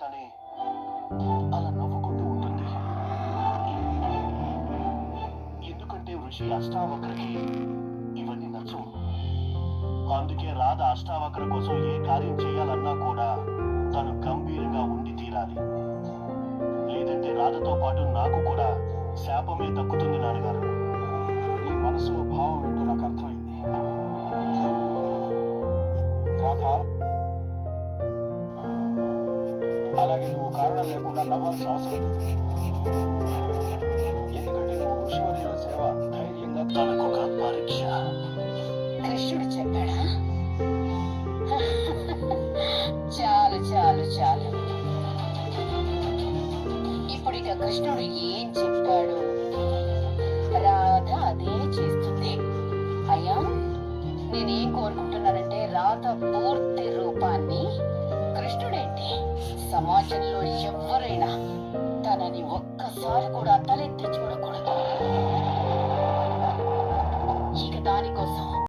తనే అలా నవ్వుకుంటూ ఉంటుంది. ఎందుకంటే ఋషి అష్టావక్రకి ఇవన్నీ నచ్చవు. అందుకే రాధ అష్టావక్ర కోసం ఏ కార్యం చేయాలన్నా కూడా తను గంభీరంగా ఉండి తీరాలి. లేదంటే రాధతో పాటు నాకు కూడా శాపమే దక్కుతుంది. నాన్నగారు, నీ మనసులో భావం ఏంటో నాకు అర్థమైంది. రాధ, అలాగే నువ్వు కారణం లేకుండా నవ్వాల్సిన అవసరం లేదు. ఎందుకంటే నువ్వు ఋషివర్యుల సేవ ధైర్యంగా తనకొక పరీక్ష. కృష్ణుడు చెప్పాడా? చాలు చాలు చాలు. ఇప్పుడు ఇక కృష్ణుడు ఏం చెప్పాడు? రాధ అదే చేస్తుంది. అయ్యా, నేనేం కోరుకుంటున్నానంటే రాధ పూర్తి రూపాన్ని కృష్ణుడేంటి సమాజంలో ఎవరైనా తనని ఒక్కసారి కూడా తలెత్తి చూడకూడదు.